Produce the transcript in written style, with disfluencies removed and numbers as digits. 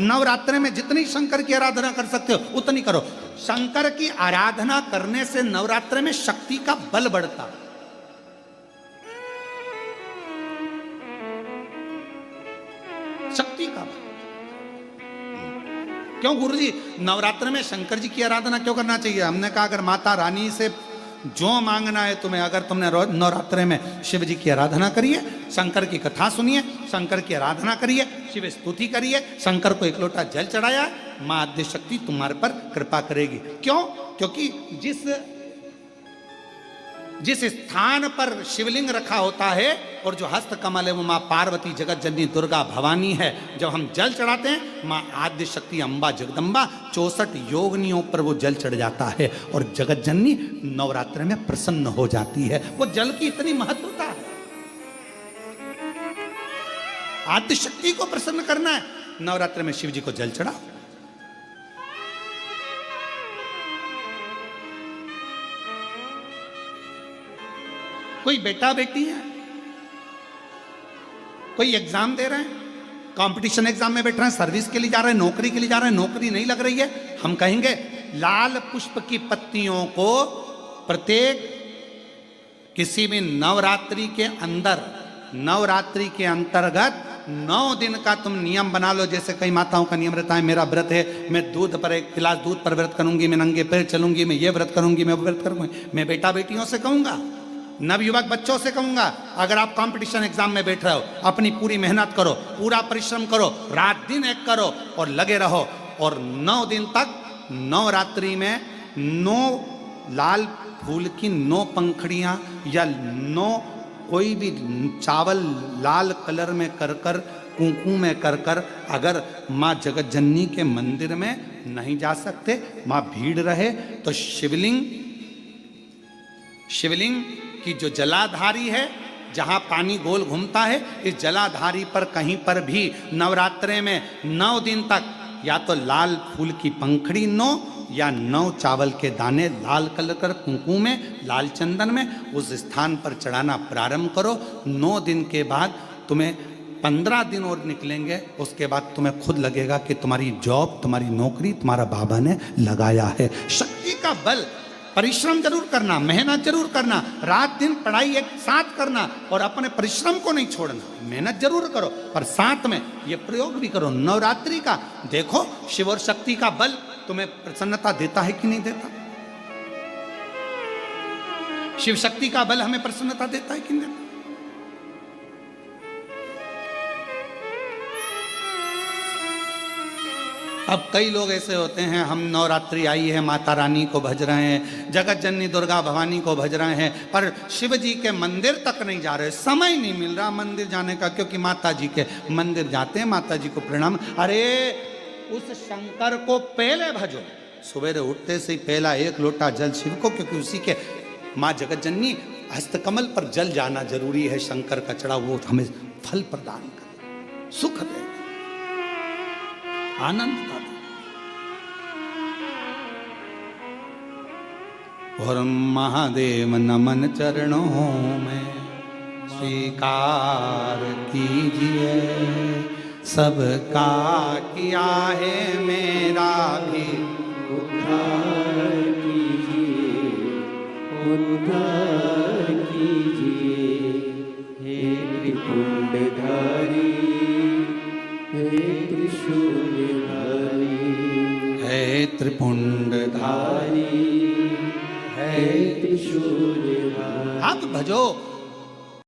नवरात्रि में जितनी शंकर की आराधना कर सकते हो उतनी करो। शंकर की आराधना करने से नवरात्रि में शक्ति का बल बढ़ता। शक्ति का बल। क्यों गुरुजी नवरात्र में शंकर जी की आराधना क्यों करना चाहिए? हमने कहा अगर माता रानी से जो मांगना है तुम्हें, अगर तुमने नवरात्रे में शिव जी की आराधना करिए, शंकर की कथा सुनिए, शंकर की आराधना करिए, शिव स्तुति करिए, शंकर को एक लोटा जल चढ़ाया, मां आद्य शक्ति तुम्हारे पर कृपा करेगी। क्यों? क्योंकि जिस स्थान पर शिवलिंग रखा होता है और जो हस्त कमल है वो मां पार्वती जगत जननी दुर्गा भवानी है। जब हम जल चढ़ाते हैं मां आद्य शक्ति अम्बा जगदम्बा 64 योगिनियों पर वो जल चढ़ जाता है और जगत जननी नवरात्र में प्रसन्न हो जाती है। वो जल की इतनी महत्वता है। आद्य शक्ति को प्रसन्न करना है, नवरात्र में शिव जी को जल चढ़ाओ। कोई बेटा बेटी है, कोई एग्जाम दे रहे हैं, कंपटीशन एग्जाम में बैठ रहे हैं, सर्विस के लिए जा रहे हैं, नौकरी के लिए जा रहे हैं, नौकरी नहीं लग रही है, हम कहेंगे लाल पुष्प की पत्तियों को प्रत्येक किसी भी नवरात्रि के अंदर, नवरात्रि के अंतर्गत 9 दिन का तुम नियम बना लो। जैसे कई माताओं का नियम रहता है, मेरा व्रत है, मैं दूध पर एक गिलास दूध पर व्रत करूंगी, मैं नंगे पैर चलूंगी, मैं ये व्रत करूंगी, मैं वो व्रत करूंगी। मैं बेटा बेटियों से कहूंगा, नवयुवक बच्चों से कहूंगा, अगर आप कंपटीशन एग्जाम में बैठ रहे हो, अपनी पूरी मेहनत करो, पूरा परिश्रम करो, रात दिन एक करो और लगे रहो। और 9 दिन तक नवरात्रि में 9 लाल फूल की 9 पंखड़ियां या 9 कोई भी चावल लाल कलर में कर कर, कुंकू में कर कर, अगर माँ जगत जननी के मंदिर में नहीं जा सकते, माँ भीड़ रहे तो शिवलिंग की जो जलाधारी है, जहां पानी गोल घूमता है, इस जलाधारी पर कहीं पर भी नवरात्रे में 9 दिन तक या तो लाल फूल की पंखड़ी 9 या 9 चावल के दाने लाल कलर कर कुंकू में, लाल चंदन में उस स्थान पर चढ़ाना प्रारंभ करो। 9 दिन के बाद तुम्हें 15 दिन और निकलेंगे, उसके बाद तुम्हें खुद लगेगा कि तुम्हारी जॉब, तुम्हारी नौकरी तुम्हारा बाबा ने लगाया है। शक्ति का बल। परिश्रम जरूर करना, मेहनत जरूर करना, रात दिन पढ़ाई एक साथ करना और अपने परिश्रम को नहीं छोड़ना। मेहनत जरूर करो पर साथ में ये प्रयोग भी करो नवरात्रि का। देखो शिव और शक्ति का बल तुम्हें प्रसन्नता देता है कि नहीं देता? शिव शक्ति का बल हमें प्रसन्नता देता है कि नहीं देता? अब कई लोग ऐसे होते हैं, हम नवरात्रि आई है, माता रानी को भज रहे हैं, जगत जननी दुर्गा भवानी को भज रहे हैं, पर शिव जी के मंदिर तक नहीं जा रहे, समय नहीं मिल रहा मंदिर जाने का, क्योंकि माता जी के मंदिर जाते हैं, माता जी को प्रणाम। अरे उस शंकर को पहले भजो, सवेरे उठते से ही पहला 1 लोटा जल शिव को, क्योंकि उसी के माँ जगत जननी हस्तकमल पर जल जाना जरूरी है। शंकर का चढ़ा वो हमें फल प्रदान करे, सुख दे, आनंद का दे। और महादेव नमन चरणों में स्वीकार कीजिए, सबका किया है मेरा भी उद्धार कीजिए, उद्धार कीजिए। हे त्रिपुंडधारी, हे त्रिशूलधारी, हे त्रिपुंडधारी, हे त्रिशूलधारी। आप भजो